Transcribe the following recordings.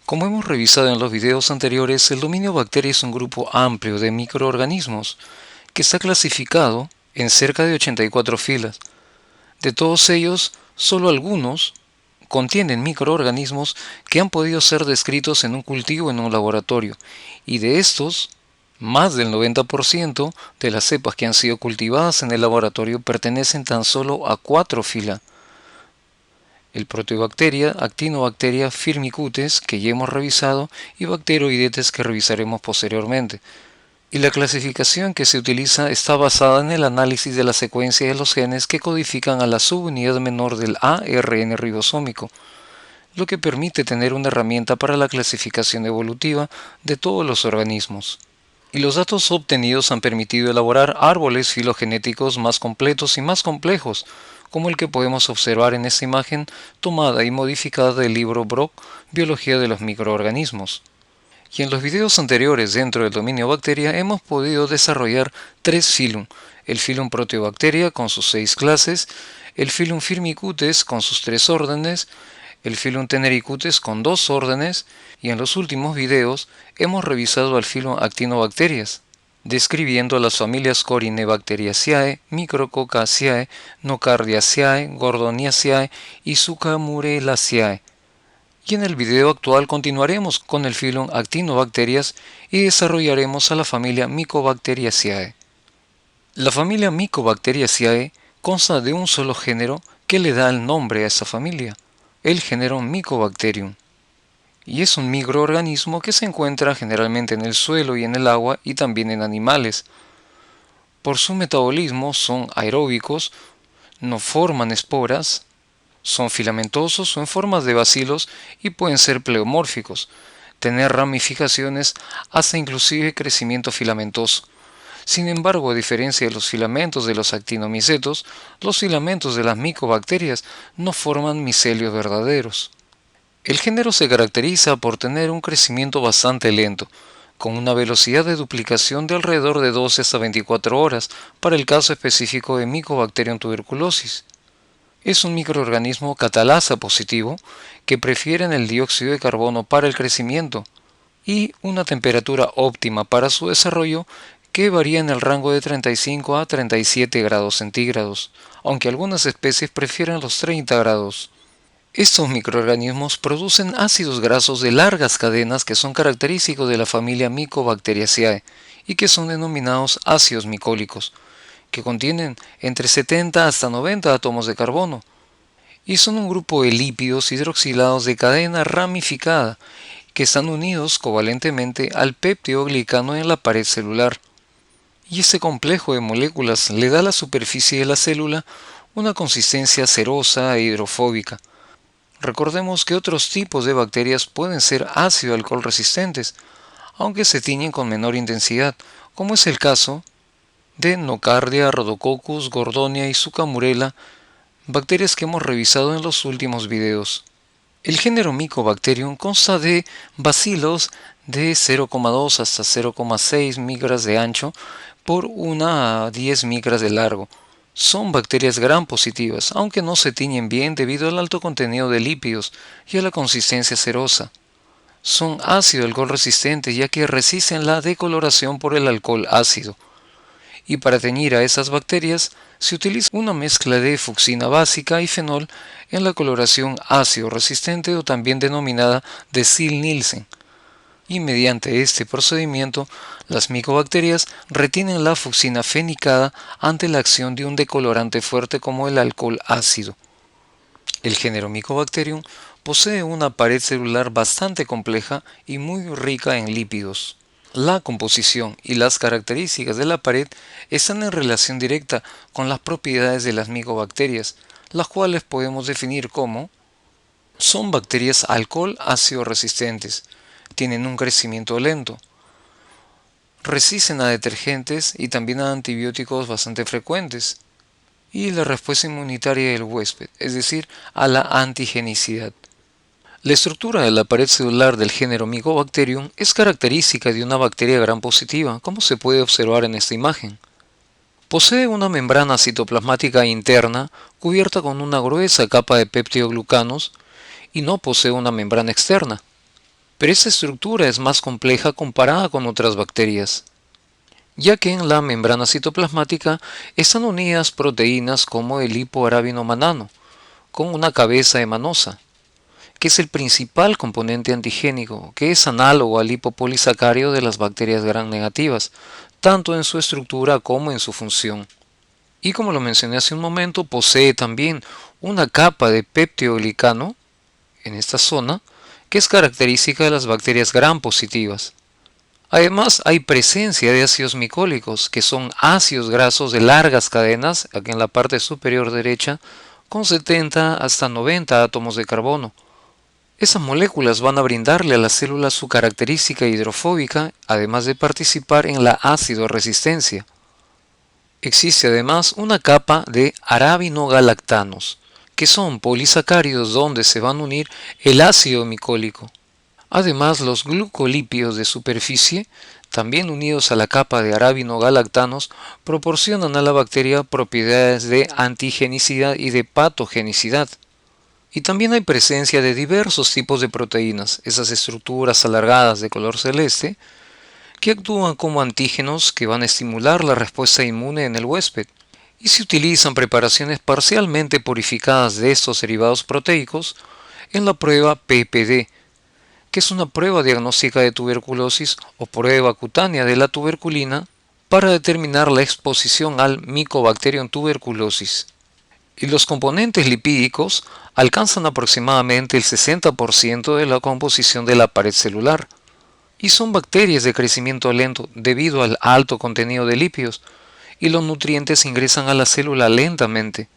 Como hemos revisado en los videos anteriores, el dominio bacteria es un grupo amplio de microorganismos que está clasificado en cerca de 84 filas. De todos ellos, solo algunos contienen microorganismos que han podido ser descritos en un cultivo en un laboratorio, y de estos, más del 90% de las cepas que han sido cultivadas en el laboratorio pertenecen tan solo a 4 filas: el Proteobacteria, Actinobacteria, Firmicutes, que ya hemos revisado, y Bacteroidetes, que revisaremos posteriormente. Y la clasificación que se utiliza está basada en el análisis de la secuencia de los genes que codifican a la subunidad menor del ARN ribosómico, lo que permite tener una herramienta para la clasificación evolutiva de todos los organismos. Y los datos obtenidos han permitido elaborar árboles filogenéticos más completos y más complejos, como el que podemos observar en esta imagen tomada y modificada del libro Brock, Biología de los microorganismos. Y en los videos anteriores dentro del dominio bacteria hemos podido desarrollar 3 filum: el filum Proteobacteria con sus 6 clases, el filum Firmicutes con sus 3 órdenes, el filum Tenericutes con 2 órdenes, y en los últimos videos hemos revisado al filum Actinobacterias, describiendo las familias Corynebacteriaceae, Micrococcaceae, Nocardiaceae, Gordoniaceae y Zucamurelaceae. Y en el video actual continuaremos con el filum Actinobacterias y desarrollaremos a la familia Mycobacteriaceae. La familia Mycobacteriaceae consta de un solo género que le da el nombre a esta familia, el género Mycobacterium, y es un microorganismo que se encuentra generalmente en el suelo y en el agua y también en animales. Por su metabolismo son aeróbicos, no forman esporas, son filamentosos o en formas de bacilos y pueden ser pleomórficos, tener ramificaciones hasta inclusive crecimiento filamentoso. Sin embargo, a diferencia de los filamentos de los actinomicetos, los filamentos de las micobacterias no forman micelios verdaderos. El género se caracteriza por tener un crecimiento bastante lento, con una velocidad de duplicación de alrededor de 12 hasta 24 horas para el caso específico de Mycobacterium tuberculosis. Es un microorganismo catalasa positivo que prefieren el dióxido de carbono para el crecimiento y una temperatura óptima para su desarrollo que varía en el rango de 35 a 37 grados centígrados, aunque algunas especies prefieren los 30 grados. Estos microorganismos producen ácidos grasos de largas cadenas que son característicos de la familia Mycobacteriaceae y que son denominados ácidos micólicos, que contienen entre 70 hasta 90 átomos de carbono, y son un grupo de lípidos hidroxilados de cadena ramificada que están unidos covalentemente al peptidoglicano en la pared celular. Y este complejo de moléculas le da a la superficie de la célula una consistencia cerosa e hidrofóbica. Recordemos que otros tipos de bacterias pueden ser ácido-alcohol resistentes, aunque se tiñen con menor intensidad, como es el caso de Nocardia, Rhodococcus, Gordonia y Zucamurella, bacterias que hemos revisado en los últimos videos. El género Mycobacterium consta de bacilos de 0,2 hasta 0,6 micras de ancho por 1 a 10 micras de largo. Son bacterias gram positivas, aunque no se tiñen bien debido al alto contenido de lípidos y a la consistencia cerosa. Son ácido-alcohol resistentes ya que resisten la decoloración por el alcohol ácido. Y para teñir a esas bacterias se utiliza una mezcla de fucsina básica y fenol en la coloración ácido resistente o también denominada de Ziehl-Neelsen. Y mediante este procedimiento, las micobacterias retienen la fucsina fenicada ante la acción de un decolorante fuerte como el alcohol ácido. El género Mycobacterium posee una pared celular bastante compleja y muy rica en lípidos. La composición y las características de la pared están en relación directa con las propiedades de las micobacterias, las cuales podemos definir como: son bacterias alcohol ácido resistentes, tienen un crecimiento lento, resisten a detergentes y también a antibióticos bastante frecuentes, y la respuesta inmunitaria del huésped, es decir, a la antigenicidad. La estructura de la pared celular del género Mycobacterium es característica de una bacteria gram positiva, como se puede observar en esta imagen. Posee una membrana citoplasmática interna cubierta con una gruesa capa de peptidoglucanos y no posee una membrana externa. pero esta estructura es más compleja comparada con otras bacterias, ya que en la membrana citoplasmática están unidas proteínas como el hipoarabinomanano, con una cabeza hemanosa, que es el principal componente antigénico, que es análogo al lipopolisacárido de las bacterias gram negativas, tanto en su estructura como en su función. Y como lo mencioné hace un momento, posee también una capa de peptidoglicano en esta zona, que es característica de las bacterias gram positivas. Además, hay presencia de ácidos micólicos, que son ácidos grasos de largas cadenas, aquí en la parte superior derecha, con 70 hasta 90 átomos de carbono. Esas moléculas van a brindarle a la célula su característica hidrofóbica, además de participar en la ácido resistencia. Existe además una capa de arabinogalactanos, que son polisacáridos donde se van a unir el ácido micólico. Además, los glucolípidos de superficie, también unidos a la capa de arabinogalactanos, proporcionan a la bacteria propiedades de antigenicidad y de patogenicidad. Y también hay presencia de diversos tipos de proteínas, esas estructuras alargadas de color celeste, que actúan como antígenos que van a estimular la respuesta inmune en el huésped. Y se utilizan preparaciones parcialmente purificadas de estos derivados proteicos en la prueba PPD, que es una prueba diagnóstica de tuberculosis o prueba cutánea de la tuberculina para determinar la exposición al Mycobacterium tuberculosis. Y los componentes lipídicos alcanzan aproximadamente el 60% de la composición de la pared celular, y son bacterias de crecimiento lento debido al alto contenido de lípidos, y los nutrientes ingresan a la célula lentamente.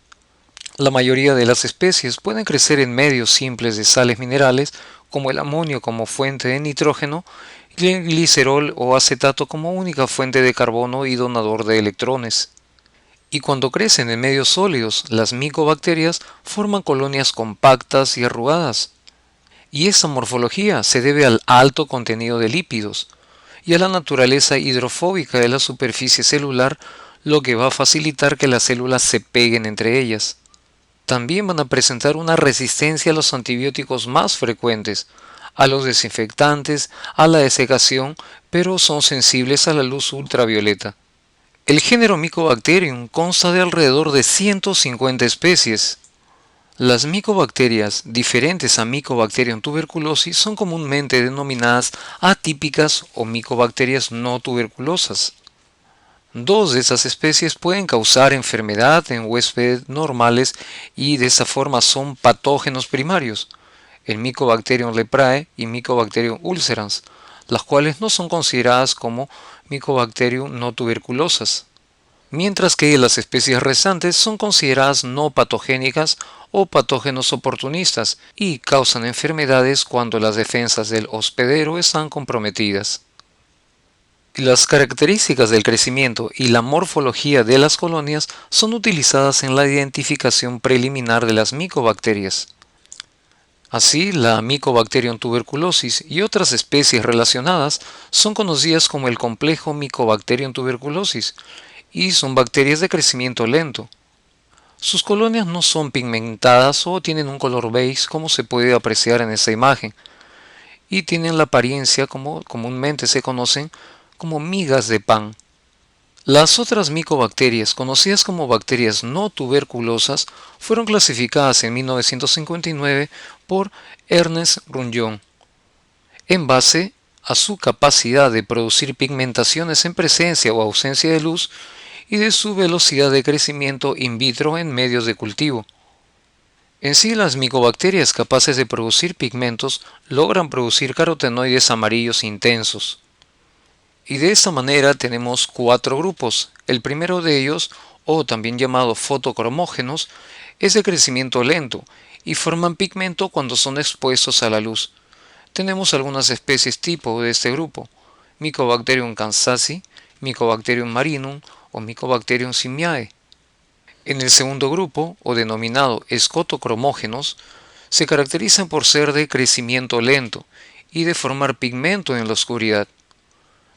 La mayoría de las especies pueden crecer en medios simples de sales minerales, como el amonio como fuente de nitrógeno y el glicerol o acetato como única fuente de carbono y donador de electrones. Y cuando crecen en medios sólidos, las micobacterias forman colonias compactas y arrugadas. Y esa morfología se debe al alto contenido de lípidos y a la naturaleza hidrofóbica de la superficie celular, lo que va a facilitar que las células se peguen entre ellas. También van a presentar una resistencia a los antibióticos más frecuentes, a los desinfectantes, a la desecación, pero son sensibles a la luz ultravioleta. El género Mycobacterium consta de alrededor de 150 especies. Las micobacterias diferentes a Mycobacterium tuberculosis son comúnmente denominadas atípicas o micobacterias no tuberculosas. Dos de esas especies pueden causar enfermedad en huéspedes normales y de esa forma son patógenos primarios, el Mycobacterium leprae y Mycobacterium ulcerans, las cuales no son consideradas como Mycobacterium no tuberculosas, mientras que las especies restantes son consideradas no patogénicas o patógenos oportunistas y causan enfermedades cuando las defensas del hospedero están comprometidas. Las características del crecimiento y la morfología de las colonias son utilizadas en la identificación preliminar de las micobacterias. Así, la Mycobacterium tuberculosis y otras especies relacionadas son conocidas como el complejo Mycobacterium tuberculosis y son bacterias de crecimiento lento. Sus colonias no son pigmentadas o tienen un color beige como se puede apreciar en esta imagen, y tienen la apariencia como comúnmente se conocen como migas de pan. Las otras micobacterias, conocidas como bacterias no tuberculosas, fueron clasificadas en 1959 por Ernest Runyon, en base a su capacidad de producir pigmentaciones en presencia o ausencia de luz y de su velocidad de crecimiento in vitro en medios de cultivo. En sí, las micobacterias capaces de producir pigmentos logran producir carotenoides amarillos intensos. Y de esta manera tenemos cuatro grupos. El primero de ellos, o también llamado fotocromógenos, es de crecimiento lento y forman pigmento cuando son expuestos a la luz. Tenemos algunas especies tipo de este grupo: Mycobacterium kansasi, Mycobacterium marinum o Mycobacterium simiae. En el segundo grupo, o denominado escotocromógenos, se caracterizan por ser de crecimiento lento y de formar pigmento en la oscuridad.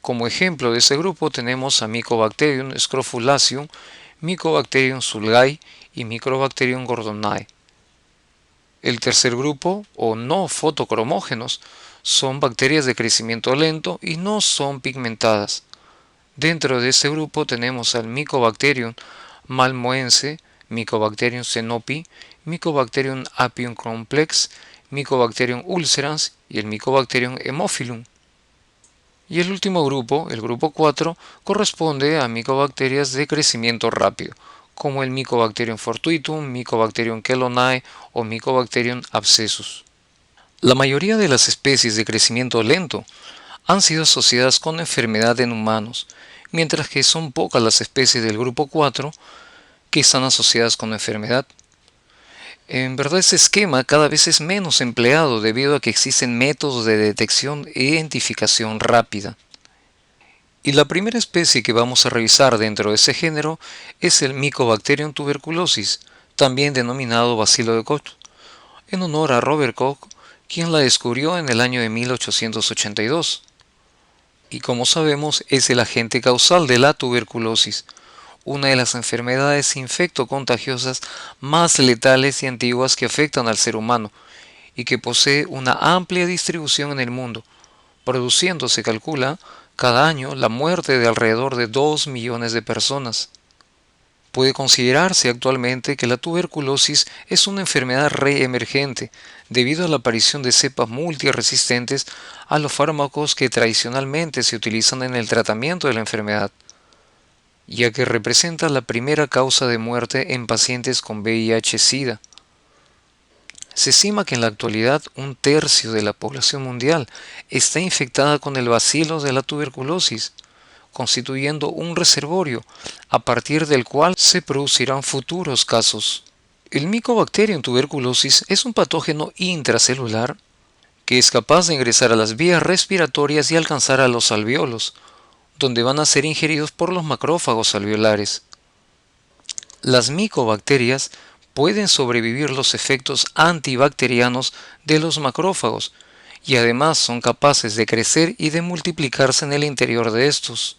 Como ejemplo de este grupo tenemos a Mycobacterium scrofulaceum, Mycobacterium sulgai y Mycobacterium gordonae. El tercer grupo, o no fotocromógenos, Son bacterias de crecimiento lento y no son pigmentadas. Dentro de este grupo tenemos al Mycobacterium malmoense, Mycobacterium cenopi, Mycobacterium apium complex, Mycobacterium ulcerans y el Mycobacterium haemophilum. Y el último grupo, el grupo 4, corresponde a micobacterias de crecimiento rápido, como el Mycobacterium fortuitum, Mycobacterium chelonae o Mycobacterium abscessus. La mayoría de las especies de crecimiento lento han sido asociadas con enfermedad en humanos, mientras que son pocas las especies del grupo 4 que están asociadas con enfermedad. En verdad, este esquema cada vez es menos empleado debido a que existen métodos de detección e identificación rápida. Y la primera especie que vamos a revisar dentro de ese género es el Mycobacterium tuberculosis, también denominado bacilo de Koch, en honor a Robert Koch, quien la descubrió en el año de 1882. Y como sabemos, es el agente causal de la tuberculosis, una de las enfermedades infectocontagiosas más letales y antiguas que afectan al ser humano, y que posee una amplia distribución en el mundo, produciendo, se calcula, cada año la muerte de alrededor de 2 millones de personas. Puede considerarse actualmente que la tuberculosis es una enfermedad reemergente debido a la aparición de cepas multiresistentes a los fármacos que tradicionalmente se utilizan en el tratamiento de la enfermedad, ya que representa la primera causa de muerte en pacientes con VIH-Sida. Se estima que en la actualidad un tercio de la población mundial está infectada con el bacilo de la tuberculosis, constituyendo un reservorio a partir del cual se producirán futuros casos. El Mycobacterium tuberculosis es un patógeno intracelular que es capaz de ingresar a las vías respiratorias y alcanzar a los alvéolos, donde van a ser ingeridos por los macrófagos alveolares. Las micobacterias pueden sobrevivir los efectos antibacterianos de los macrófagos y además son capaces de crecer y de multiplicarse en el interior de estos.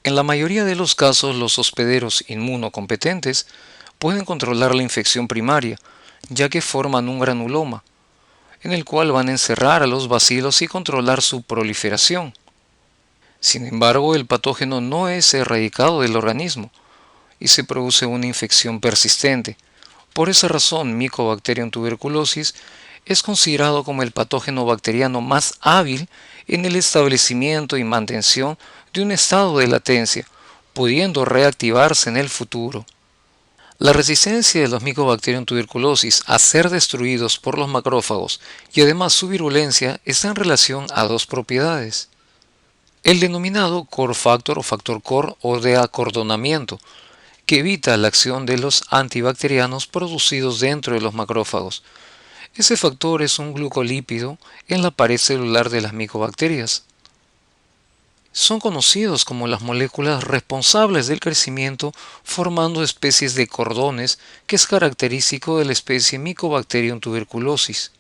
En la mayoría de los casos, los hospederos inmunocompetentes pueden controlar la infección primaria, ya que forman un granuloma, en el cual van a encerrar a los bacilos y controlar su proliferación. Sin embargo, el patógeno no es erradicado del organismo y se produce una infección persistente. Por esa razón, Mycobacterium tuberculosis es considerado como el patógeno bacteriano más hábil en el establecimiento y mantención de un estado de latencia, pudiendo reactivarse en el futuro. La resistencia de los Mycobacterium tuberculosis a ser destruidos por los macrófagos y además su virulencia está en relación a dos propiedades. El denominado core factor o factor core o de acordonamiento, que evita la acción de los antibacterianos producidos dentro de los macrófagos. Ese factor es un glucolípido en la pared celular de las micobacterias. Son conocidos como las moléculas responsables del crecimiento, formando especies de cordones, que es característico de la especie Mycobacterium tuberculosis.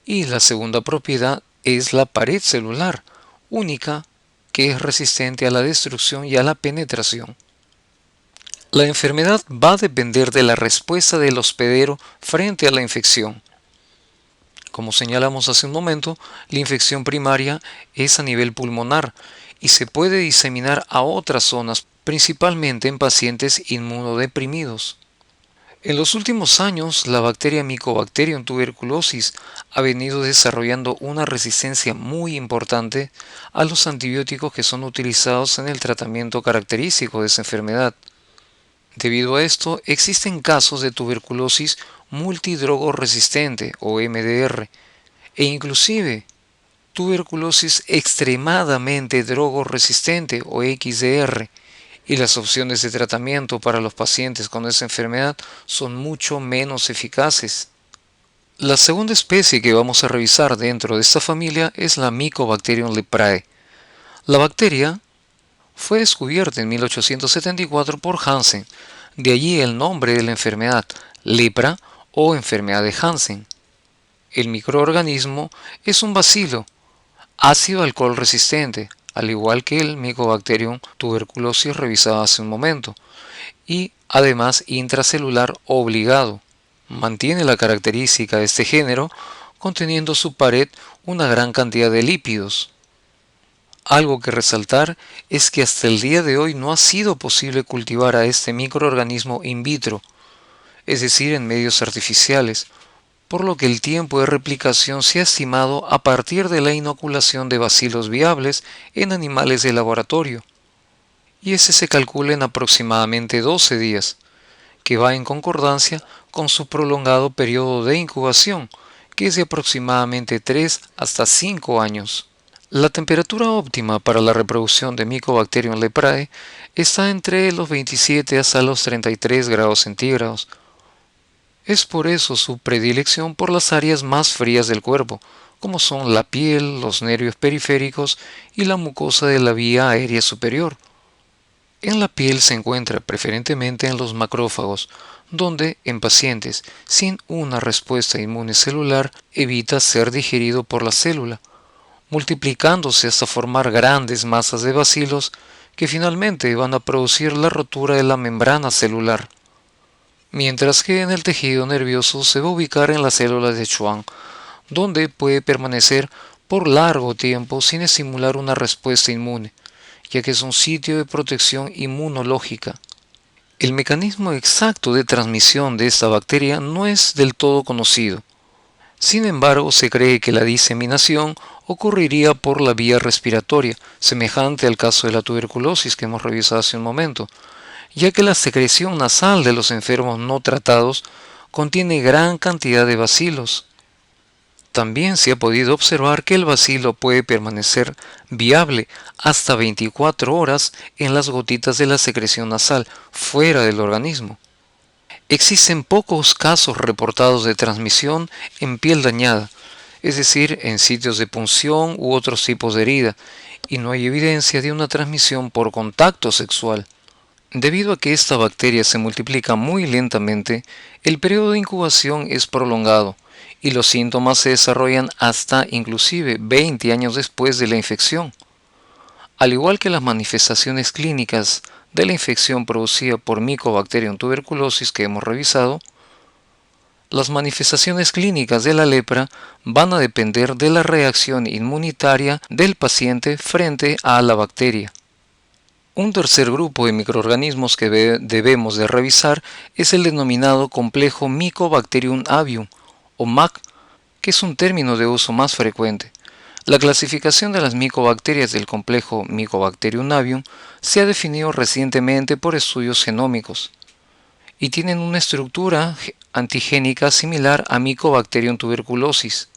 Y la segunda propiedad es la pared celular, única, que es resistente a la destrucción y a la penetración. La enfermedad va a depender de la respuesta del hospedero frente a la infección. Como señalamos hace un momento, la infección primaria es a nivel pulmonar y se puede diseminar a otras zonas, principalmente en pacientes inmunodeprimidos. En los últimos años, la bacteria Mycobacterium tuberculosis ha venido desarrollando una resistencia muy importante a los antibióticos que son utilizados en el tratamiento característico de esa enfermedad. Debido a esto, existen casos de tuberculosis multidrogoresistente o MDR e inclusive tuberculosis extremadamente drogoresistente o XDR, y las opciones de tratamiento para los pacientes con esa enfermedad son mucho menos eficaces. La segunda especie que vamos a revisar dentro de esta familia es la Mycobacterium leprae. La bacteria fue descubierta en 1874 por Hansen, de allí el nombre de la enfermedad, lepra o enfermedad de Hansen. El microorganismo es un bacilo ácido alcohol resistente, al igual que el Mycobacterium tuberculosis revisado hace un momento, y además intracelular obligado. Mantiene la característica de este género, conteniendo su pared una gran cantidad de lípidos. Algo que resaltar es que hasta el día de hoy no ha sido posible cultivar a este microorganismo in vitro, es decir, en medios artificiales, por lo que el tiempo de replicación se ha estimado a partir de la inoculación de bacilos viables en animales de laboratorio, y ese se calcula en aproximadamente 12 días, que va en concordancia con su prolongado periodo de incubación, que es de aproximadamente 3 hasta 5 años. La temperatura óptima para la reproducción de Mycobacterium leprae está entre los 27 hasta los 33 grados centígrados. Es por eso su predilección por las áreas más frías del cuerpo, como son la piel, los nervios periféricos y la mucosa de la vía aérea superior. En la piel se encuentra preferentemente en los macrófagos, donde en pacientes sin una respuesta inmune celular evita ser digerido por la célula, multiplicándose hasta formar grandes masas de bacilos que finalmente van a producir la rotura de la membrana celular. Mientras que en el tejido nervioso se va a ubicar en las células de Schwann, donde puede permanecer por largo tiempo sin estimular una respuesta inmune, ya que es un sitio de protección inmunológica. El mecanismo exacto de transmisión de esta bacteria no es del todo conocido. Sin embargo, se cree que la diseminación ocurriría por la vía respiratoria, semejante al caso de la tuberculosis que hemos revisado hace un momento, ya que la secreción nasal de los enfermos no tratados contiene gran cantidad de bacilos. También se ha podido observar que el bacilo puede permanecer viable hasta 24 horas en las gotitas de la secreción nasal fuera del organismo. Existen pocos casos reportados de transmisión en piel dañada, es decir, en sitios de punción u otros tipos de herida, y no hay evidencia de una transmisión por contacto sexual. Debido a que esta bacteria se multiplica muy lentamente, el periodo de incubación es prolongado y los síntomas se desarrollan hasta inclusive 20 años después de la infección. Al igual que las manifestaciones clínicas de la infección producida por Mycobacterium tuberculosis que hemos revisado, las manifestaciones clínicas de la lepra van a depender de la reacción inmunitaria del paciente frente a la bacteria. Un tercer grupo de microorganismos que debemos de revisar es el denominado complejo Mycobacterium avium, o MAC, que es un término de uso más frecuente. La clasificación de las micobacterias del complejo Mycobacterium avium se ha definido recientemente por estudios genómicos y tienen una estructura antigénica similar a Mycobacterium tuberculosis.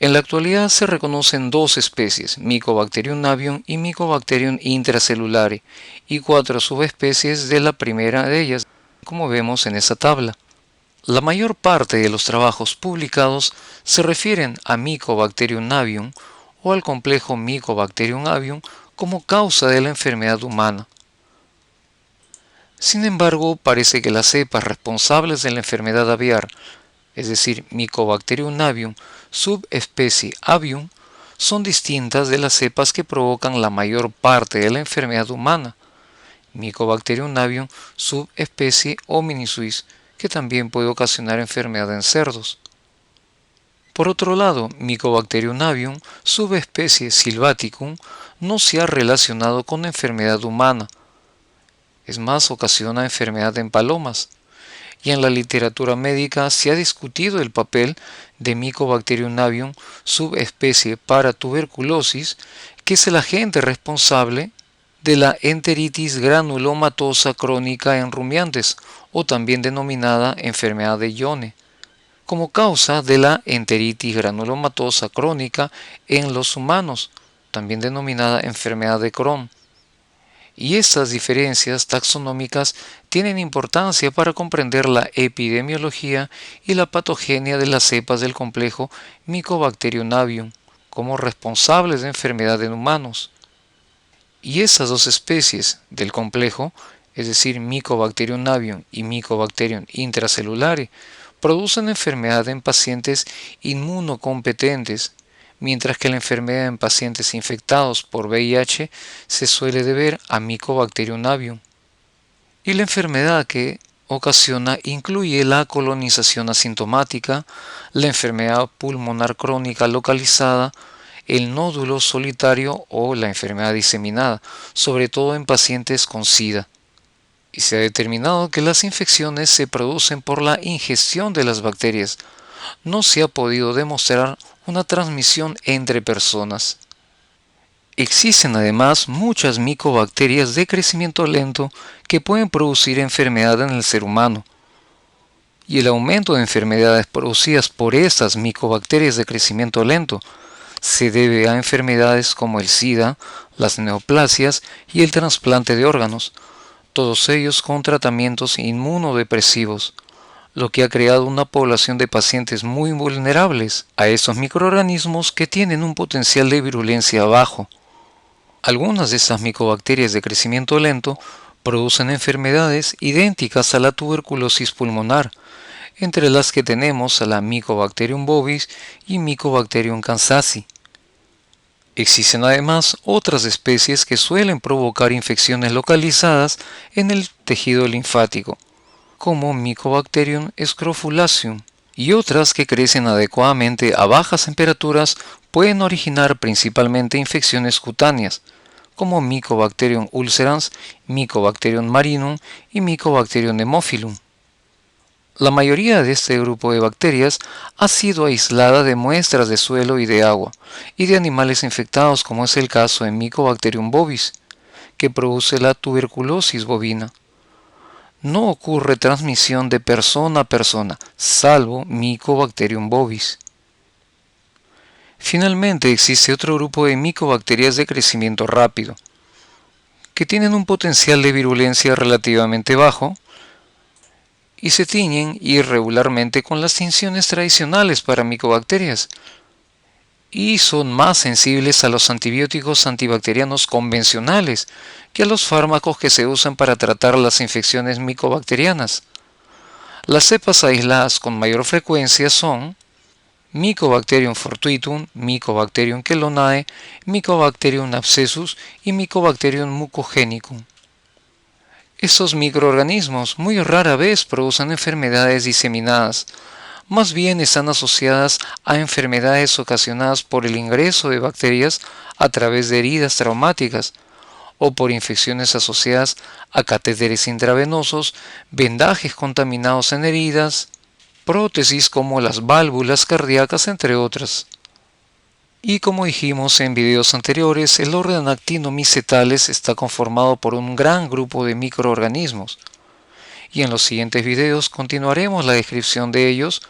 En la actualidad se reconocen dos especies, Mycobacterium avium y Mycobacterium intracellular, y 4 subespecies de la primera de ellas, como vemos en esta tabla. La mayor parte de los trabajos publicados se refieren a Mycobacterium avium o al complejo Mycobacterium avium como causa de la enfermedad humana. Sin embargo, parece que las cepas responsables de la enfermedad aviar, es decir, Mycobacterium avium subespecie avium, son distintas de las cepas que provocan la mayor parte de la enfermedad humana, Mycobacterium avium subespecie hominisuis, que también puede ocasionar enfermedad en cerdos. Por otro lado, Mycobacterium avium subespecie sylvaticum no se ha relacionado con enfermedad humana, es más, ocasiona enfermedad en palomas, y en la literatura médica se ha discutido el papel de Mycobacterium avium subespecie para tuberculosis, que es el agente responsable de la enteritis granulomatosa crónica en rumiantes, o también denominada enfermedad de Yone, como causa de la enteritis granulomatosa crónica en los humanos, también denominada enfermedad de Crohn. Y estas diferencias taxonómicas tienen importancia para comprender la epidemiología y la patogenia de las cepas del complejo Mycobacterium avium como responsables de enfermedad en humanos. Y esas dos especies del complejo, es decir, Mycobacterium avium y Mycobacterium intracellular, producen enfermedad en pacientes inmunocompetentes, mientras que la enfermedad en pacientes infectados por VIH se suele deber a Mycobacterium avium. Y la enfermedad que ocasiona incluye la colonización asintomática, la enfermedad pulmonar crónica localizada, el nódulo solitario o la enfermedad diseminada, sobre todo en pacientes con SIDA. Y se ha determinado que las infecciones se producen por la ingestión de las bacterias. No se ha podido demostrar una transmisión entre personas. Existen además muchas micobacterias de crecimiento lento que pueden producir enfermedad en el ser humano. Y el aumento de enfermedades producidas por estas micobacterias de crecimiento lento se debe a enfermedades como el SIDA, las neoplasias y el trasplante de órganos, todos ellos con tratamientos inmunodepresivos, lo que ha creado una población de pacientes muy vulnerables a estos microorganismos que tienen un potencial de virulencia bajo. Algunas de estas micobacterias de crecimiento lento producen enfermedades idénticas a la tuberculosis pulmonar, entre las que tenemos a la Mycobacterium bovis y Mycobacterium kansasi. Existen además otras especies que suelen provocar infecciones localizadas en el tejido linfático, como Mycobacterium scrofulaceum, y otras que crecen adecuadamente a bajas temperaturas pueden originar principalmente infecciones cutáneas, como Mycobacterium ulcerans, Mycobacterium marinum y Mycobacterium haemophilum. La mayoría de este grupo de bacterias ha sido aislada de muestras de suelo y de agua, y de animales infectados como es el caso de Mycobacterium bovis, que produce la tuberculosis bovina. No ocurre transmisión de persona a persona, salvo Mycobacterium bovis. Finalmente existe otro grupo de micobacterias de crecimiento rápido, que tienen un potencial de virulencia relativamente bajo, y se tiñen irregularmente con las tinciones tradicionales para micobacterias y son más sensibles a los antibióticos antibacterianos convencionales que a los fármacos que se usan para tratar las infecciones micobacterianas. Las cepas aisladas con mayor frecuencia son Mycobacterium fortuitum, Mycobacterium chelonae, Mycobacterium abscessus y Mycobacterium mucogenicum. Estos microorganismos muy rara vez producen enfermedades diseminadas, más bien están asociadas a enfermedades ocasionadas por el ingreso de bacterias a través de heridas traumáticas o por infecciones asociadas a catéteres intravenosos, vendajes contaminados en heridas, prótesis como las válvulas cardíacas, entre otras. Y como dijimos en videos anteriores, el orden actinomicetales está conformado por un gran grupo de microorganismos. Y en los siguientes videos continuaremos la descripción de ellos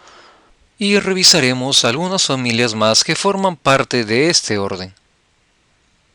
y revisaremos algunas familias más que forman parte de este orden.